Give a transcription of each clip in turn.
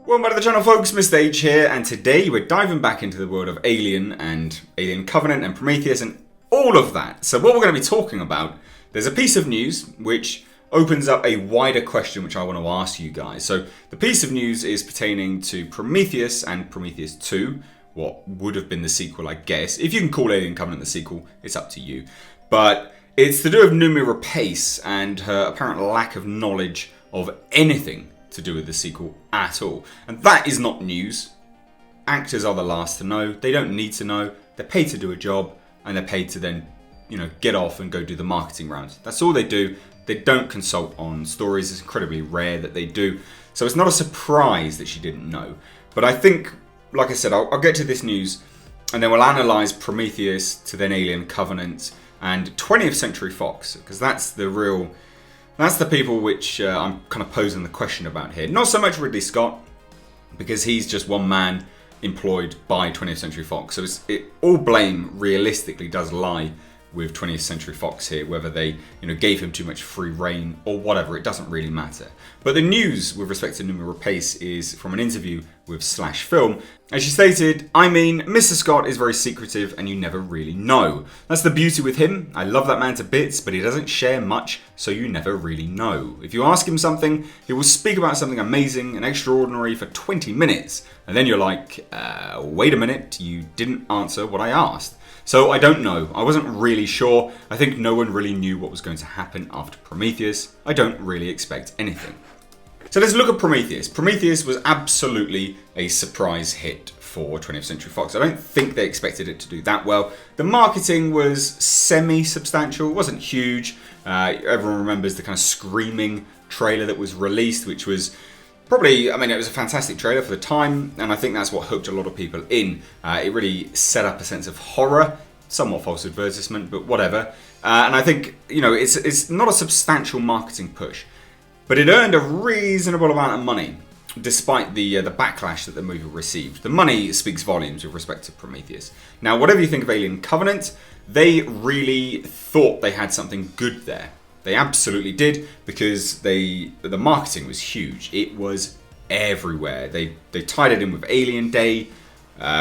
Welcome back to the channel, folks. Mr. H here, and today we're diving back into the world of Alien and Alien Covenant and Prometheus and all of that. So what we're going to be talking about, there's a piece of news which opens up a wider question which I want to ask you guys. So the piece of news is pertaining to Prometheus and Prometheus 2, what would have been the sequel, I guess. If you can call Alien Covenant the sequel, it's up to you. But it's to do with Noomi Rapace and her apparent lack of knowledge of anything to do with the sequel at all. And that is not news. Actors are the last to know. They don't need to know. They're paid to do a job, and they're paid to then, get off and go do the marketing rounds. That's all they do. They don't consult on stories. It's incredibly rare that they do. So it's not a surprise that she didn't know. But I think, like I said, I'll get to this news, and then we'll analyze Prometheus to then Alien Covenant and 20th Century Fox, because that's the people which I'm kind of posing the question about here. Not so much Ridley Scott, because he's just one man employed by 20th Century Fox. So all blame realistically does lie with 20th Century Fox here, whether they gave him too much free reign or whatever. It doesn't really matter. But the news with respect to Noomi Rapace is from an interview with Slash Film. As she stated, Mr. Scott is very secretive and you never really know. That's the beauty with him. I love that man to bits, but he doesn't share much, so you never really know. If you ask him something, he will speak about something amazing and extraordinary for 20 minutes. And then you're like, wait a minute, you didn't answer what I asked. So I don't know. I wasn't really sure. I think no one really knew what was going to happen after Prometheus. I don't really expect anything. So let's look at Prometheus. Prometheus was absolutely a surprise hit for 20th Century Fox. I don't think they expected it to do that well. The marketing was semi-substantial. It wasn't huge. Everyone remembers the kind of screaming trailer that was released, which was probably, it was a fantastic trailer for the time, and I think that's what hooked a lot of people in. It really set up a sense of horror, somewhat false advertisement, but whatever. And I think, it's not a substantial marketing push, but it earned a reasonable amount of money, despite the backlash that the movie received. The money speaks volumes with respect to Prometheus. Now, whatever you think of Alien Covenant, they really thought they had something good there. They absolutely did, because the marketing was huge. It was everywhere. They tied it in with Alien Day,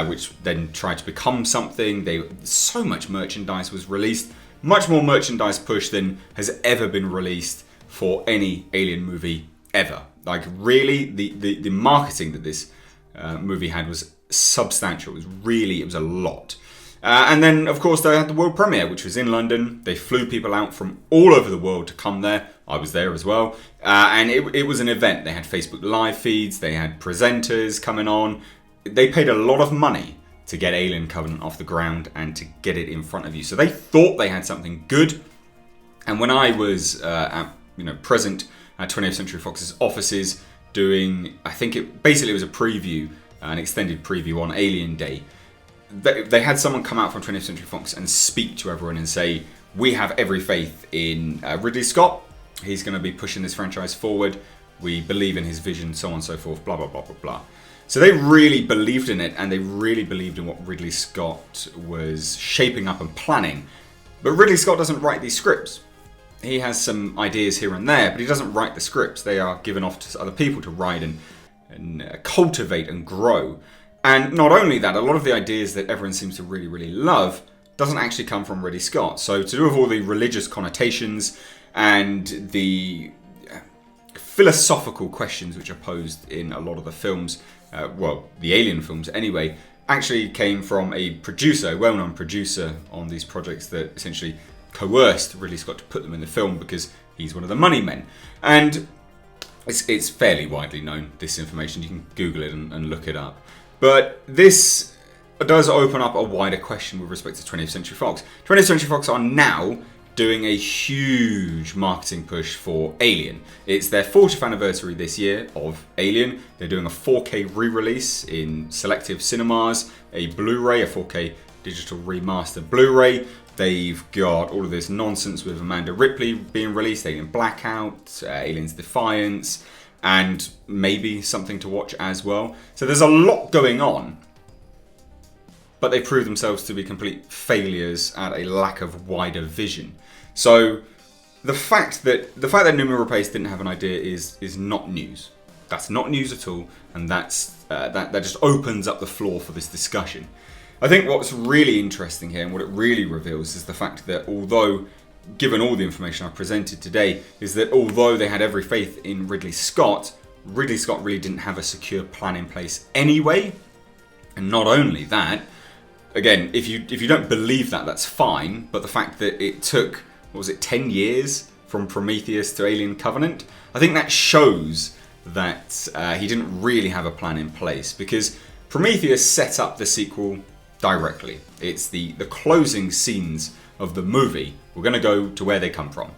which then tried to become something. So much merchandise was released. Much more merchandise push than has ever been released for any Alien movie ever. Like, really, the marketing that this movie had was substantial. It was a lot. And then, of course, they had the world premiere, which was in London. They flew people out from all over the world to come there. I was there as well. And it was an event. They had Facebook Live feeds. They had presenters coming on. They paid a lot of money to get Alien Covenant off the ground and to get it in front of you. So they thought they had something good. And when I was present at 20th Century Fox's offices doing, I think it was a preview, an extended preview on Alien Day, they had someone come out from 20th Century Fox and speak to everyone and say, we have every faith in Ridley Scott. He's going to be pushing this franchise forward. We believe in his vision, so on and so forth, blah, blah, blah, blah, blah. So they really believed in it, and they really believed in what Ridley Scott was shaping up and planning. But Ridley Scott doesn't write these scripts. He has some ideas here and there, but he doesn't write the scripts. They are given off to other people to write and cultivate and grow. And not only that, a lot of the ideas that everyone seems to really, really love doesn't actually come from Ridley Scott. So to do with all the religious connotations and the philosophical questions which are posed in a lot of the films, the Alien films anyway, actually came from a producer, a well-known producer on these projects that essentially coerced Ridley Scott to put them in the film because he's one of the money men. And it's fairly widely known, this information. You can Google it and look it up. But this does open up a wider question with respect to 20th Century Fox. 20th Century Fox are now doing a huge marketing push for Alien. It's their 40th anniversary this year of Alien. They're doing a 4K re-release in selective cinemas, a Blu-ray, a 4K digital remastered Blu-ray. They've got all of this nonsense with Amanda Ripley being released, Alien Blackout, Aliens Defiance, and maybe something to watch as well. So there's a lot going on, but they prove themselves to be complete failures at a lack of wider vision. So the fact that Noomi Rapace didn't have an idea is not news. That's not news at all, and that just opens up the floor for this discussion. I think what's really interesting here and what it really reveals is the fact that although, given all the information I've presented today, is that although they had every faith in Ridley Scott really didn't have a secure plan in place anyway. And not only that, again, if you don't believe that, that's fine, but the fact that it took, 10 years from Prometheus to Alien Covenant, I think that shows that he didn't really have a plan in place, because Prometheus set up the sequel directly. It's the closing scenes of the movie. We're going to go to where they come from.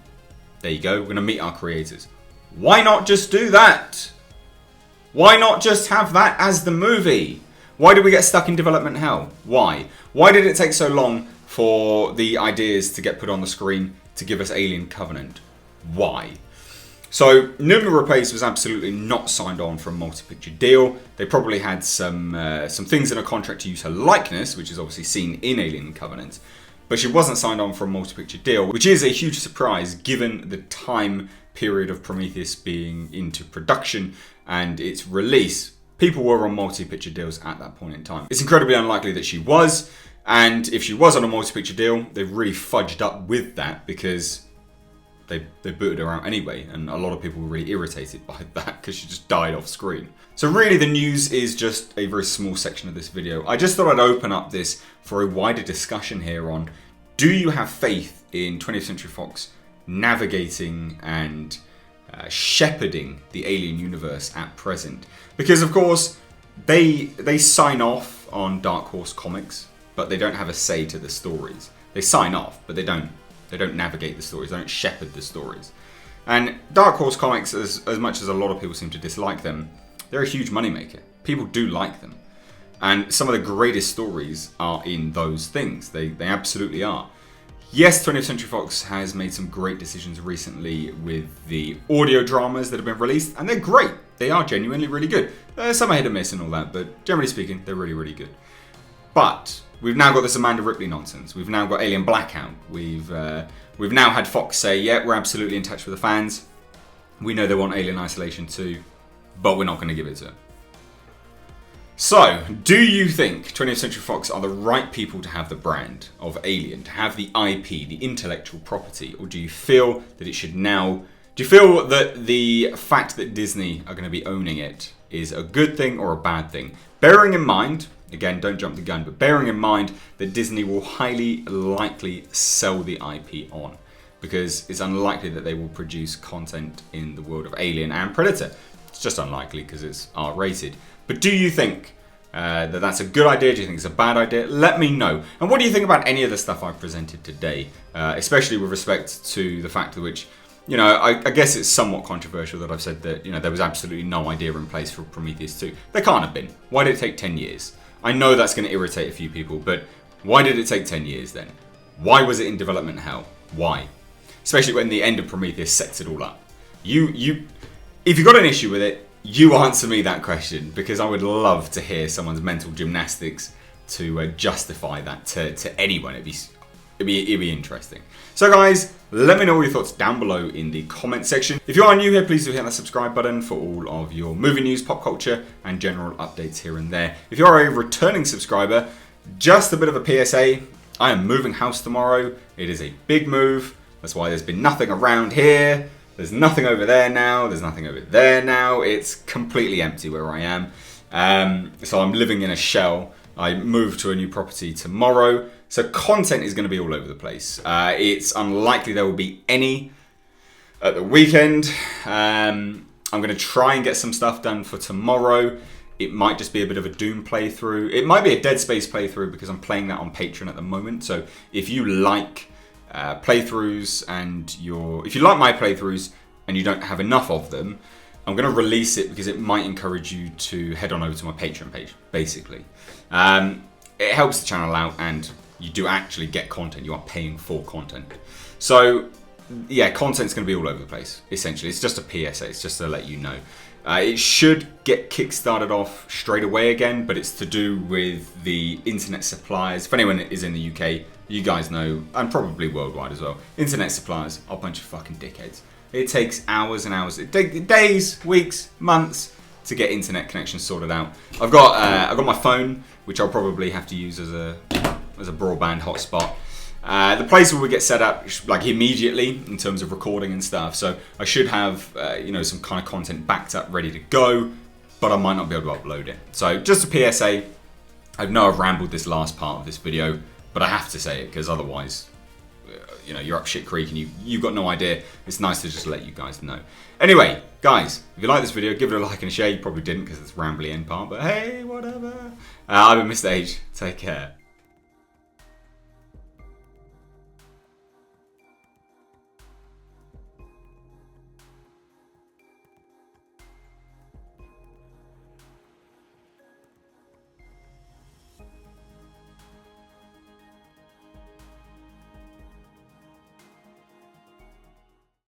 There you go. We're going to meet our creators. Why not just do that? Why not just have that as the movie? Why did we get stuck in development hell? Why? Why did it take so long for the ideas to get put on the screen to give us Alien Covenant? Why? So Noomi Rapace was absolutely not signed on for a multi-picture deal. They probably had some things in a contract to use her likeness, which is obviously seen in Alien Covenant, but she wasn't signed on for a multi-picture deal, which is a huge surprise given the time period of Prometheus being into production and its release. People were on multi-picture deals at that point in time. It's incredibly unlikely that she was, and if she was on a multi-picture deal, they really fudged up with that because they booted her out anyway, and a lot of people were really irritated by that because she just died off screen. So really the news is just a very small section of this video. I just thought I'd open up this for a wider discussion here on, do you have faith in 20th Century Fox navigating and shepherding the Alien universe at present? Because of course they sign off on Dark Horse Comics, but they don't have a say to the stories. They sign off, but they don't navigate the stories, they don't shepherd the stories. And Dark Horse Comics, as much as a lot of people seem to dislike them, they're a huge moneymaker. People do like them. And some of the greatest stories are in those things. They absolutely are. Yes, 20th Century Fox has made some great decisions recently with the audio dramas that have been released, and they're great. They are genuinely really good. Some are hit and miss and all that, but generally speaking, they're really, really good. But we've now got this Amanda Ripley nonsense. We've now got Alien Blackout. We've now had Fox say, yeah, we're absolutely in touch with the fans. We know they want Alien Isolation 2, but we're not going to give it to them. So, do you think 20th Century Fox are the right people to have the brand of Alien, to have the IP, the intellectual property, or do you feel that it should now... Do you feel that the fact that Disney are going to be owning it is a good thing or a bad thing? Bearing in mind, again, don't jump the gun, but bearing in mind that Disney will highly likely sell the IP on, because it's unlikely that they will produce content in the world of Alien and Predator. It's just unlikely because it's R-rated. But do you think that that's a good idea? Do you think it's a bad idea? Let me know. And what do you think about any of the stuff I've presented today, especially with respect to the fact that which, I guess it's somewhat controversial that I've said that, there was absolutely no idea in place for Prometheus 2. There can't have been. Why did it take 10 years? I know that's going to irritate a few people, but why did it take 10 years then? Why was it in development hell? Why? Especially when the end of Prometheus sets it all up. If you've got an issue with it, you answer me that question, because I would love to hear someone's mental gymnastics to justify that to anyone. It'd be interesting. So guys, let me know your thoughts down below in the comment section. If you are new here, please do hit that subscribe button for all of your movie news, pop culture, and general updates here and there. If you are a returning subscriber, just a bit of a PSA, I am moving house tomorrow. It is a big move. That's why there's been nothing around here. There's nothing over there now. There's nothing over there now. It's completely empty where I am. So I'm living in a shell. I move to a new property tomorrow. So content is going to be all over the place. It's unlikely there will be any at the weekend. I'm going to try and get some stuff done for tomorrow. It might just be a bit of a Doom playthrough. It might be a Dead Space playthrough because I'm playing that on Patreon at the moment. So if you like playthroughs and if you like my playthroughs and you don't have enough of them, I'm going to release it because it might encourage you to head on over to my Patreon page, basically. It helps the channel out and you do actually get content. You are paying for content. So yeah, content's going to be all over the place, essentially. It's just a PSA. It's just to let you know. It should get kickstarted off straight away again, but it's to do with the internet suppliers. If anyone is in the UK, you guys know, and probably worldwide as well, internet suppliers are a bunch of fucking dickheads. It takes hours and hours. It takes days, weeks, months to get internet connection sorted out. I've got my phone, which I'll probably have to use as a broadband hotspot. The place where we get set up like immediately in terms of recording and stuff. So I should have some kind of content backed up, ready to go, but I might not be able to upload it. So just a PSA. I know I've rambled this last part of this video, but I have to say it because otherwise, you're up shit creek and you've got no idea. It's nice to just let you guys know. Anyway, guys, if you like this video, give it a like and a share. You probably didn't because it's rambly end part, but hey, whatever. I've been Mr. H. Take care.